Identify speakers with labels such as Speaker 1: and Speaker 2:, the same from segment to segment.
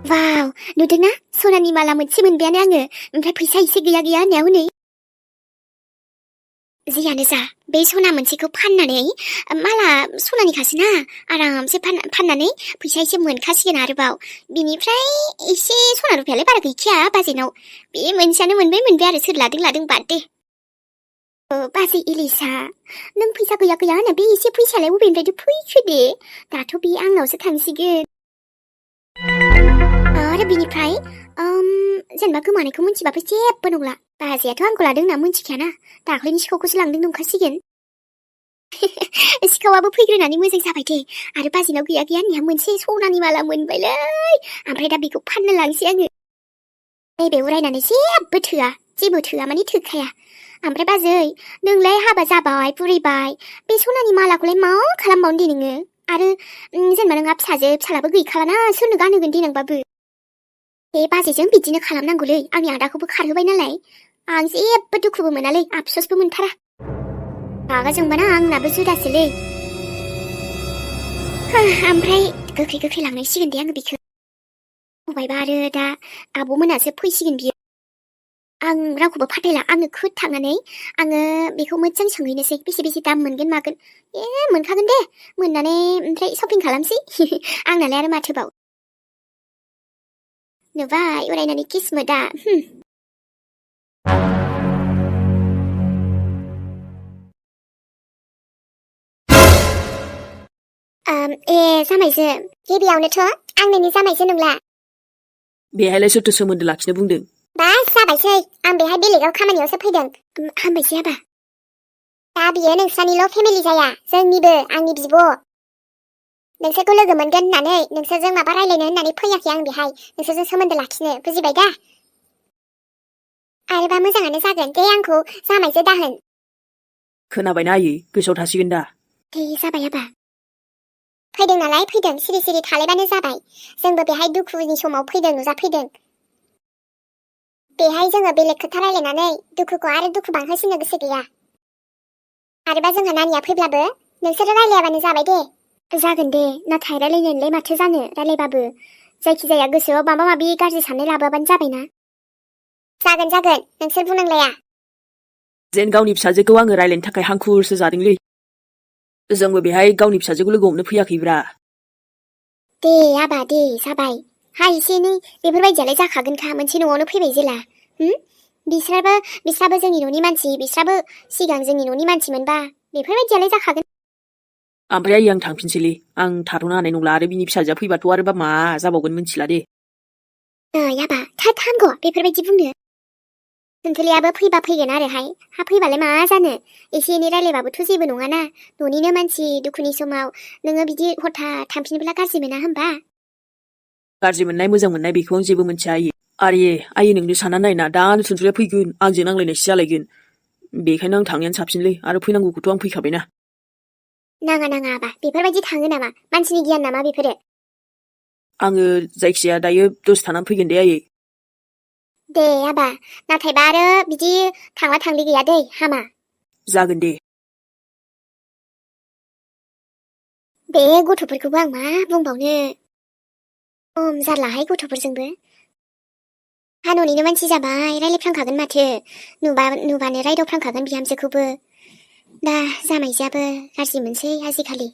Speaker 1: वाव, नुदोंना? सनानि माला मोनसे मोनबायानो आङो। ओमफ्राय फैसा एसे गैया होननाया हनै। जियानो जा, बे सना मोनसेखौ फाननानै माला सनानिखासोना आरामसे फाननानै फैसा एसे मोनखासिगोन आरोबाव। बिनिफ्राय एसे सना रुफायालाय बारा गैखाया बाजेनाव। बे मोनसेयानो मोनबाय आरो सोर लादों बाद दे। बाजै इलिसा, नों फैसा गैया होनना बे एसे फैसालाय बबेनिफ्रायथ' फैखो दे? दाथ' बे आंनावसो थांसिगोन। आरो बिनिफ्राय जेनेबा गोमानायखौ मिथिबाबो जेबो नंला। बाजैयाथ' आंखौ लादों होनना मिथिखायाना, दाख्लैनि सिखावखौसो लांदों नंखासिगोन। सिखावाबो फैग्रोनानै मोजां जाबाय दे। आरो बाजैनाव गैया होननाया मोनसे सनानि माला मोनबायलै। ओमफ्राय दा बेखौ फाननो लांसै आङो। नैबे उरायनानै जेबो थोआ माने थोखाया। ओमफ्राय बाजै, नोंलाय हाबा जाबाय बुरैबाय, बे सनानि मालाखौलाय मा खालामबावनो दे नोङो? आरो जेनेबा नोंहा फिसालाबो गैखालाना, सोरनो गानहोगोन देनांबाबो? बे बाजैजों बिदिनो खालामनांगौलै। आंनि आदाखौबो खारहोबाय नालाय। आं जेबो दुखुबो मोनालै, आफसोसबो मोनथारा। रागा जोंबाना आंनाबो जुदासोलै। ओमफ्राय गोख्रै लांनांसिगोन दे आङो बेखौ। होबायबा आरो दा आब'मोनासो फैसिगोन बियो। आं रावखौबो फाथायला, आङो थांनानै आङो बेखौ मोजां सोंहैनोसै। बेसे दाम मोनगोन मागोन। मोनखागोन दे। मोननानै ओमफ्राय शपिं खालामसै। आंनालाय आरो माथोबाव। नुबाय उरायनानै किस्मोदा। जामायजो, गिबियावनोथ' आं नोंनि जामायजो नंला।
Speaker 2: बेहायलाय सोरथो सोमोन्दो लाखिनो बुंदों?
Speaker 1: बास जाबायसै, आं बेहाय बेलेगाव खामानियावसो फैदों। हामबायसै आबा। दा बियो नोंस्रानिल' फेमिलि जाया, जोंनिबो, आंनि बिब'। नोंसोरखौ लोगो मोनगोन होननानै, नोंसोरजों माबा रायलायनो होननानै फैयाखै आं बेहाय, नोंसोरजों सोमोन्दो लाखिनो, बुजिबाय दा? आरोबा मोजाङानो जागोन दे आंखौ जामायजो दाहोन।
Speaker 2: खोनाबायना आयै, गोसोआव थासिगोन दा?
Speaker 1: दे जाबाय आबा। फैदों नालाय फैदों, सिरि थालायबानो जाबाय। जोंबो बेहाय दुखुनि समाव फैदों, नुजाफैदों। बेहाय जोङो बेलेग खोथा रायलायनानै दुखुखौ आरो दुखु बांहोसिननो गोसो गैया। आरोबा जोंहा नानिया फैब्लाबो नोंसोरो रायलायाबानो जाबाय दे। जागोन दे, नाथाय रायलायनायलाय माथो जानो रायलायबाबो। जायखिजाया गोसोआव माबा माबि गाज्रि साननाय लाबोआबानो जाबायना। जागोन, नोंसोर बुंनांलाया।
Speaker 2: जेन गावनि फिसाजोखौ आङो रायलायनो थाखाय हांखुरसो जादोंलै। जोंबो बेहाय गावनि फिसाजोखौ लोगो हमनो फैयाखैब्रा।
Speaker 1: दे आबा दे, जाबाय। हा एसे एनै बेफोरबायदियालाय जाखागोनखा, मोनसे न'आवनो फैबाय जेला। बिस्राबो जोंनि न'नि मानसि, बिस्राबो सिगां जोंनि न'नि मानसि मोनबा बेफोरबायदियालाय जाखागोन।
Speaker 2: ओमफ्राय आयै, आं थांफिनसैलै। आं थाथ'नो हानाय नंला, आरो बिनि फिसाजोआ फैबाथ' आरोबा मा जाबावगोन मिथिला दे।
Speaker 1: आबा थांग' बेफोरबायदि बुंनो। जोंथोलियाबो फैबा फैगोन आरोहाय। हा फैबालाय मा जानो, एसे एनै रायलायबाबोथ' जेबो नङाना। न'निनो मानसि, दुखुनि समाव नोङो बिदि हठात थांफिनोब्ला गाज्रि मोना होमबा?
Speaker 2: गाज्रि मोननाय मोजां मोननाय बेखौ आं जेबो मिथिया आयै। आयै नोंनो सानना नायना, दानो थुनथुलिया फैगोन, आंजों नांलायनायसो जालायगोन। बेखायनो आं थांनायानो साबसिनलै, आरो फैनांगौखौथ' आं फैखाबायना।
Speaker 1: नाङा आबा, बेफोरबायदि थाङो नामा? मानसिनि गियान नामा बेफोरो?
Speaker 2: आङो जायखिजाया दायो दसे थानानै फैगोन दे आयै।
Speaker 1: दे आबा, नाथायबा आरो बिदि थांला थांलि गैया दै, हामा।
Speaker 2: जागोन दे।
Speaker 1: बे गथ'फोरखौबो आं मा बुंबावनो, जारलाहाय गथ'फोरजोंबो। हा न'निनो मानसि जाबाय, रायलायफ्रांखागोन माथो। नुबानो रायदावफ्रांखागोन बिहामजोखौबो। दा जामायजोआबो गाज्रि मोनसै आजिखालि,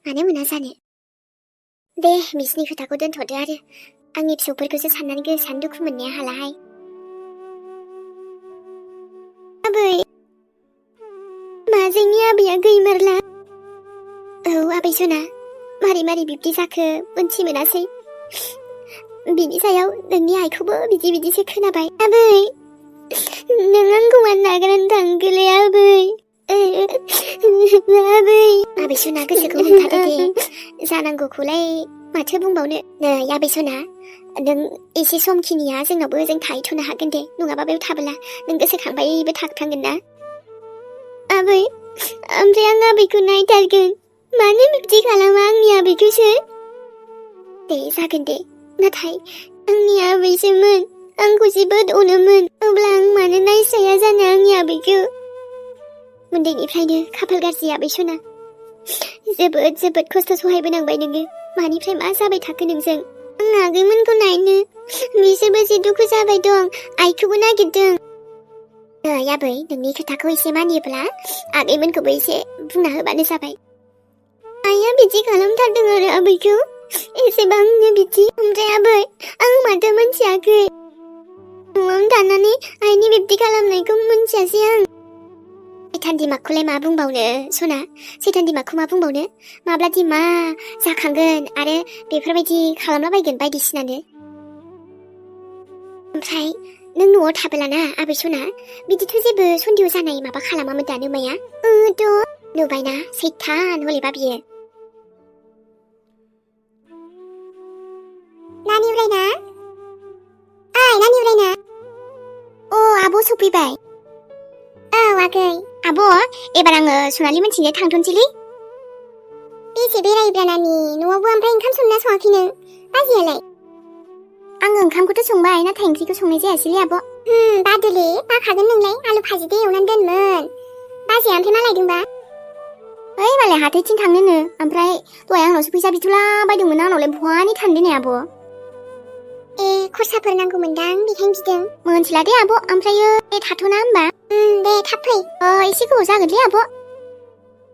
Speaker 1: मानो मोना जानो। दे बिसिनि खोथाखौ दोनथ'दो आरो, आंनि फिसौफोरखौसो साननानै गोसोआनो दुखु मोननाया हालाहाय। आबै, मा जोंनि आबैया गैमारला? औ आबै सना, मारै बिब्दि जाखो मोनथि मोनासै। बिनि सायाव नोंनि आइखौबो बिदिसो खोनाबाय। आबै, नों आंखौ मानो नागारनानै थांखोलै आबै? आबै सना, गोसोखौ हमथादो दे, जानांगौखौलाय माथो बुंबावनो। नै आबै सना, नों एसे समखिनिया जोंनावबो जों थाहैथ'नो हागोन दे, नङाबा बेयाव थाबोला नों गोसोखांबायबो थाखागोन ना। आबै, ओमफ्राय आं आबैखौ नायथारगोन। मानो बिब्दि खालामा आंनि आबैखौसो? दे जागोन दे, नाथाय आंनि आबैसोमोन, आंखौ जोबोद अनोमोन, अब्ला आं मानो नायस्राया जानो आंनि आबैखौ? उन्दैनिफ्रायनो खाफाल गाज्रि आबै सना, जोबोद खस्थ' सहायबोनांबाय नोङो। मानिफ्राय मा जाबाय थाखो नोंजों? आं आगैमोनखौ नायनो बिसोरबो जि दुखु जाबाय दं आइखौबो नागिरदों आबै नोंनि खोथाखौ एसे मानियोब्ला आगैमोनखौबो एसे बुंना होबानो जाबाय आइया बिदि खालामथारदों आरो आबैखौ एसेबांनो बिदि ओमफ्राय आबै आं माथो मोनथियाखै न'आवनो थानानै आइनि बिब्दि खालामनायखौ मोनथियासै आं सैथान दिमागखौलाय मा बुंबावनो सना सैथान दिमागखौ मा बुंबावनो माब्लादि मा जाखांगोन आरो बेफोरबायदि खालामलाबायगोन बायदिसिनानो ओमफ्राय नों न'आव थाबोलाना आबै सना बिदिथ' जेबो सन्देह जानाय माबा खालामामोन दा नोमाया नुबायना सैथान हलेबा बियो नानि उरायना नानि उरायना आब' सफैबाय आगै आब' एबार आङो सनालि मोनथिनो थांथ'नोसैलै बेसे बेरायोब्रा नानि न'आवबो ओमफ्राय ओंखाम संना सङाखै नों बाजैयालाय आङो ओंखामखौथ' संबाय नाथाय ओंख्रिखौ संनाय जायासैलै आब' बादोले बाखागोन नोंलाय आलु भाजिदो एवनानै दोनमोन बाजैया ओमफ्राय मा लायदोंबा ओइ मालाय हाथायथिं थांनोनो ओमफ्राय दहाय आंनावसो फैसा बिथ'ला बायदोंमोन आंनावलाय बहानि थानो दे आब' खरसाफोर नांगौमोनदां बेखायनो बिदों मोनथिला दे आब' ओमफ्रायो दे थाथ'ना होमबा दे थाब फै एसे गोबाव जागोनलै आब'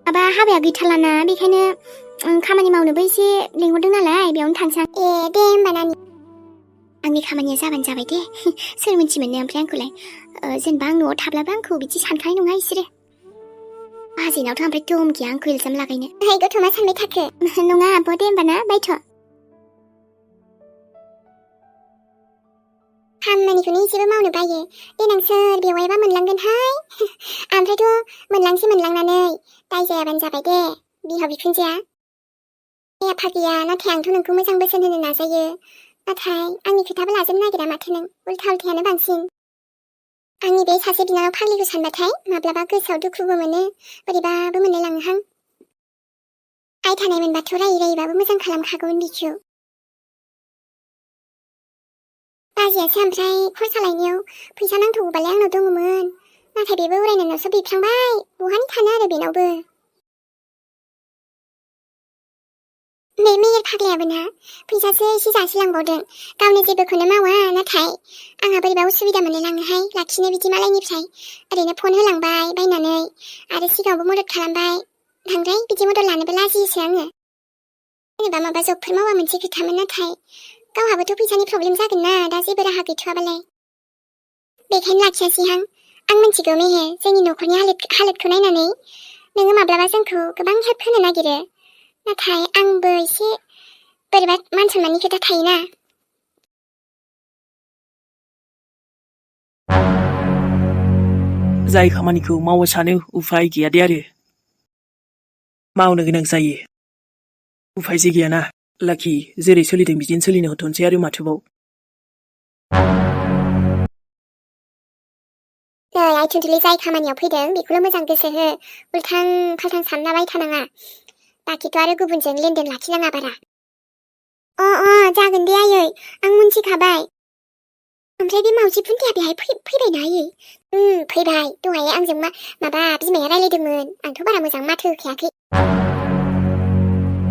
Speaker 1: माबा हाबाया गैथारलाना बेखायनो खामानि मावनोबो एसे लेंहरदों नालाय बेयावनो थांसां दे होमबा नानि आंनि खामानिया जाबानो जाबाय दे सोर मिथि मोनो ओमफ्राय आंखौलाय जेनेबा आं न'आव थाब्लाबो आंखौ बिदि सानखानाय नङा इसोरो बाजैनावथ' ओमफ्राय दम गैया आंखौ इलजाम लागायनो गथ' मा सानबाय थाखो नङा आब' दे होमबा ना बायथ' खामानिखौनो एसेबो मावनो बायो देनां सोर बेवायबा मोनलांगोनहाय ओमफ्रायथ' मोनलांसै मोनलांनानै दाय जायाबानो जाबाय दे बिहाव बिखुनजोआ आफा गैया नाथाय आंथ' नोंखौ मोजां बोसोन होनो नाजायो नाथाय आंनि खोथाबो लाजोबनो नागिरा माथो नों उल्था उल्थायानो बांसिन आंनि बे सासे बिनानाव फाग्लिखौ सानबाथाय माब्लाबा गोसोआव दुखुबो मोनो बोरैबाबो मोनलायलाङोहां आइ थानाय मोनबाथ' रायै रायैबाबो मोजां खालामखागौमोन बिखौ बाजैयासो ओमफ्राय खरसा लायनायाव फैसा नांथ'गौबालाय आंनाव दङमोन नाथाय बेबो उरायनायनावसो बिफ्रांबाय बहानि थानो आरो बेनावबो बे मेहेर फाग्लायाबो ना फैसासो एसे जासिलांबावदों गावनो जेबोखौनो मावा नाथाय आंहा बोरैबा उसुबिदा मोनलायलाङोहाय लाखिनो बिदि मालायनिफ्राय ओरैनो फन होलांबाय बायनानै आरो सिगाङावबो मदद खालामबाय बांद्राय बिदि मदद लानोबो लाजियोसो आङो जेनेबा माबा जबफोर मावा मोनसे खोथामोन नाथाय गावहाबोथ' फैसानि प्रब्लेम जागोन ना दा जेबो राहा गैथ'वाबालाय बेखायनो लाखियासैहां आं मिथिगौ मेहेर जोंनि न'खरनि हालोदखौ नायनानै नोङो माब्लाबा जोंखौ गोबां हेल्प होनो नागिरो नाथाय आंबो एसे बोरैबा मान सनमाननि खोथा थायोना
Speaker 2: जाय खामानिखौ मावनो सानो उफाय गैया दे आरो मावनो गोनां जायो उफाय जे गैयाना लाखि जेरै सोलिदों बिदिनो सोलिनो होथ'नोसै आरो माथोबाव
Speaker 1: आइथुनथुलि जाय खामानियाव फैदों बेखौल' मोजां गोसो हो उल्थां फाल्थां सानलाबाय थानाङा बाखिथ' आरो गुबुनजों लेनदेन लाखिनाङा बारा जागोन दे आयै आं मोनथिखाबाय ओमफ्राय बे मावजि बुन्दिया बेहाय फैबायना आयै फैबाय दहाय आंजों माबा बिमाया रायलायदोंमोन आंथ' बारा मोजां माथो होखायाखै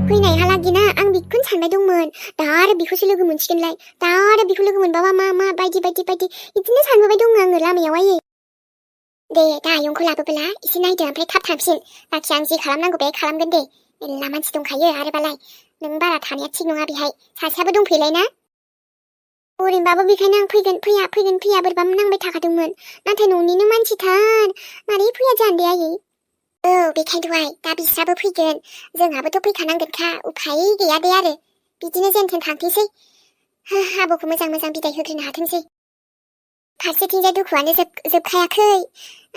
Speaker 1: फैनायहालागैना आं बेखौनो सानबाय दंमोन दा आरो बेखौसो लोगो मोनसिगोनलाय दा आरो बेखौ लोगो मोनबाबा मा बायदि बिदिनो सानबोबाय दङ आङो लामायाव आयै दे दा आयंखौ लाबोबोला एसे नायदो ओमफ्राय थाब थांफिन बाखि आं जि खालामनांगौ बे खालामगोन दे मेरला मानसि दंखायो आरोबालाय नों बारा थानाया थिग नङा बेहाय सासेयाबो दंफैलाय ना ओरैनोबाबो बेखायनो आं फैगोन फैया बोरैबा नांबाय थाखादोंमोन नाथाय न'निनो मानसिथार मारै फैया जानो दे आयै बेखायनोथ'हाय दा बिस्राबो फैगोन जोंहाबोथ' फैखानांगोनखा उफाय गैया दे आरो बिदिनो जेनथेन थांथोंसै आबौखौ मोजां बिदाय होग्रोनो हाथोंसै फारसेथिंजाय दुखुआनो जोबखायाखै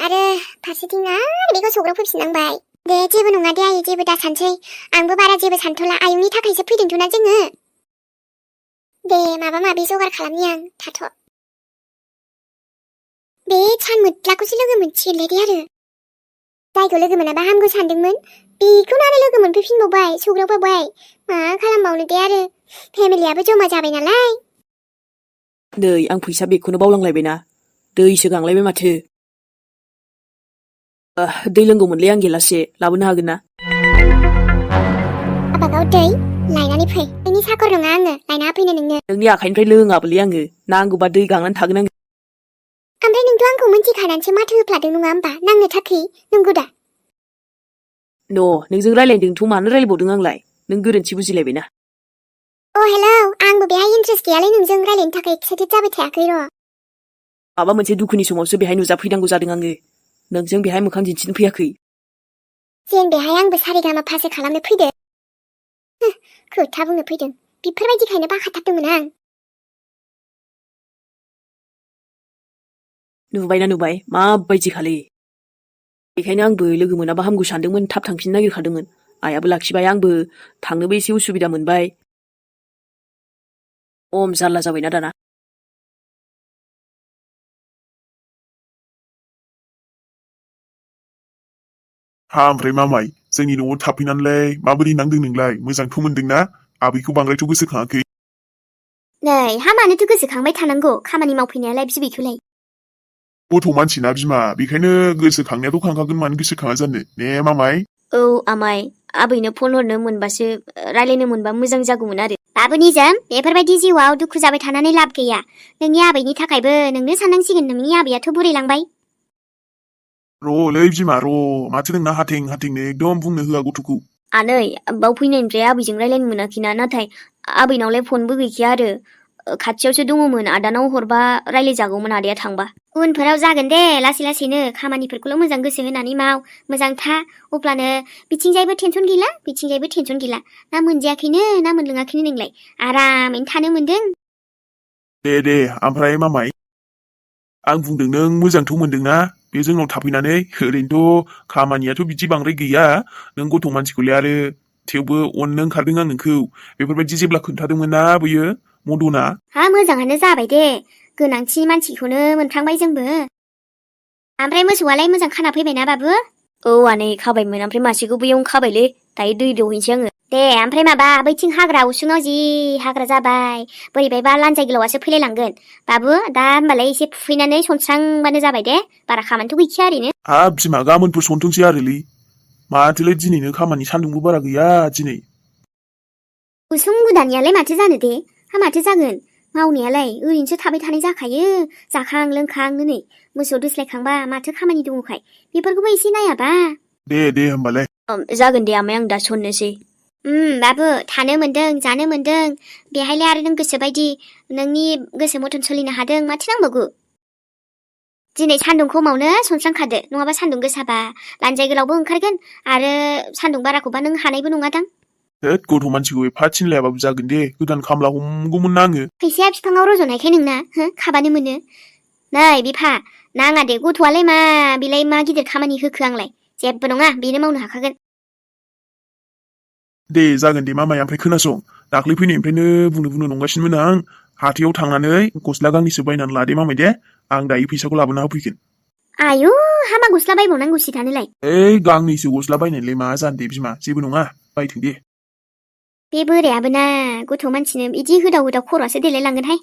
Speaker 1: आरो फारसेथिं आरो बेखौ सौग्राव फैफिननांबाय दे जेबो नङा दे आयै जेबो दा सानसै आंबो बारा जेबो सानथ'ला आयंनि थाखायसो फैदोंथ' ना जोङो दे माबा माबि जगार खालामनि आं थाथ' बे सान मोद्लाखौसो लोगो मोनसिगोनलाय दे आरो जायखौ लोगो मोनाबा हामगौ सानदोंमोन बेखौनो आरो लोगो मोनफैफिनबावबाय सौग्रावबावबाय मा खालामबावनो दे आरो फेमिलियाबो जमा जाबाय नालाय
Speaker 2: नै आं फैसा बेगखौनो बावलांलायबायना दैसो गांलायबाय माथो दै लोंगौमोनलै आं गिलाससे लाबोनो हागोन ना
Speaker 1: आबागाव दै लायनानै फै आखाइनि साखर नङा आङो लायना होफैनो नोंनो
Speaker 2: नोंनि आखाइनिफ्राय लोङाबोलै आङो नांगौबा दै गांनानै थागोन आङो
Speaker 1: ओमफ्राय नोंथ' आंखौ मिन्थिखानानैसो माथो होफ्लादों नङा होमबा नांनो थाखै नंगौ दा
Speaker 2: नोंजों रायलायदोंथ' मानो रायलायबावदों आंलाय नों गोरोन्थि बुजिलायबायना
Speaker 1: हेलौ आंबो बेहाय इन्ट्रेस्ट गैयालै नोंजों रायलायनो थाखाय एक्साइटेड जाबाय थायाखै र'
Speaker 2: माबा मोनसे दुखुनि समावसो बेहाय नुजाफैनांगौ जादों आङो नोंजों बेहाय मोखां दिन्थिनो फैयाखै
Speaker 1: जों बेहाय आंबो सारेगामा पासो खालामनो फैदों खोथा बुंनो फैदों बेफोरबायदिखायनो बाखाथारदोंमोन आं
Speaker 2: नुबाय माबायदि खालि बेखायनो आंबो लोगो मोनाबा हामगौ सानदोंमोन थाब थांफिननो नागिरखादोंमोन आइयाबो लाखिबाय आंबो थांनोबो एसे उसुबिदा मोनबाय जारला जाबायना दाना
Speaker 3: ओमफ्राय मामाय जोंनि न'आव थाफैनानैलाय माबोरै नांदों नोंलाय मोजांथ' मोनदोंना आबैखौ बांद्रायथ' गोसोखाङाखै
Speaker 1: नै मानोथो गोसोखांबाय थानांगौ खामानि मावफैनायालाय बिबैखौलाय
Speaker 3: गथ' मानसिना बिमा बेखायनो गोसोखांनायाथ' खांखागोन मानो गोसोखाङा जानो ने मामाय
Speaker 4: औ आमाय आबैनो फन हरनो मोनबासो रायलायनो मोनबा मोजां जागौमोन आरो
Speaker 1: बाबु निजोम बेफोरबायदि जिउआव दुखु जाबाय थानानै लाब गैया नोंनि आबैनि थाखायबो नोंनो साननांसिगोन नोंनि आबैयाथ' बुरैलांबाय
Speaker 3: र'लै बिमा र' माथो नोंना हाथें हाथेंनो एकदम बुंनो होआ गथ'खौ
Speaker 4: आनै बाव फैनायनिफ्राय आबैजों रायलायनो मोनाखैना नाथाय आबैनावलाय फनबो गैखाया आरो खाथियावसो दङमोन आदानाव हरबा रायलायजागौमोन आदाया थांबा
Speaker 1: उनफोराव जागोन दे लासै लासैनो खामानिफोरखौल' मोजां गोसो होनानै माव मोजां था अब्लानो बिथिंजायबो टेनसन गैला बिथिंजायबो टेनसन गैला ना मोनजायाखैनो ना मोनलोङाखैनो नोंलाय आरामैनो थानो मोनदों
Speaker 3: दे ओमफ्राय मामाय आं बुंदों नों मोजांथ' मोनदोंना बे जोंनाव थाफैनानै ओरैनोथ' खामानियाथ' बिदि बांद्राय गैया नों गथ' मानसिखौलाय आरो थेवबो अननो ओंखारदों आं नोंखौ बेफोरबायदि जेब्ला खोन्थादोंमोन ना बैयो मदना
Speaker 1: मोजाङानो जाबाय दे गोनांथि मानसिखौनो मोनफ्लांबाय जोंबो ओमफ्राय मोसौआलाय मोजां खाना फैबायना बाबु
Speaker 4: औ आनै खाबायमोन ओमफ्राय मासेखौ बैयावनो खाबायलै दायो दै दौहैनोसै आङो
Speaker 1: दे ओमफ्राय माबा बैथिं हाग्रा उसुङाव जि हाग्रा जाबाय बोरैबायबा लान्जाय गोलावासो फैलायलांगोन बाबु दा होमबालाय एसे फुफैनानै सनस्रांबानो जाबाय दे बारा खामानिथ' गैखाया ओरैनो
Speaker 3: बिमा गाबोनफोर सनथोंसै आरोलै माथोलाय दिनैनो खामानि सान्दुंबो बारा गैया दिनै
Speaker 1: उसुं गुदानियालाय माथो जानो दे माथो जागोन मावनायालाय ओरैनोसो थाबाय थानाय जाखायो जाखां लोंखांनो नै मोसौ दोस्लायखांबा माथो खामानि दङखाय बेफोरखौबो एसे नायाबा
Speaker 3: दे होमबालाय
Speaker 4: जागोन दे आमाय आं दा सननोसै
Speaker 1: बाबु थानो मोनदों जानो मोनदों बेहायलाय आरो नों गोसोबायदि नोंनि गोसो मथन सोलिनो हादों माथो नांबावगौ दिनै सान्दुं खमावनो सनस्रांखादो नङाबा सान्दुं गोसाबा लान्जाय गोलावबो ओंखारगोन आरो सान्दुं बाराखौबा नों हानायबो नङादां
Speaker 3: होद गथ' मानसिखौ एफा थिनलायाबाबो जागोन दे गोदान खामला हमगौमोन ना आङो
Speaker 1: फैसाया बिफाङाव रज'नायखाय नोंना खाबानो मोनो नै बिफा नाङा दे गथ'आलाय मा बेलाय मा गिदिर खामानि होखो आंलाय जेबो नङा बेनो मावनो हाखागोन
Speaker 3: दे जागोन दे मामाय ओमफ्राय खोनासं दाख्लै फैनायनिफ्रायनो बुंनो नंगासिनोमोन आं हाथायाव थांनानै गस्ला गांनैसो बायनानै लादे मामाय दे आं दायो फैसाखौ लाबोना होफैगोन
Speaker 1: आयु हामा गस्ला बायबावनांगौसि दानोलाय
Speaker 3: गांनैसो गस्ला बायनायलाय मा जानो दे बिमा जेबो नङा बायथों दे
Speaker 1: बे बोरायाबो ना गथ' मानसिनो बिदि होदाव खर'आसो देलायलांगोनहाय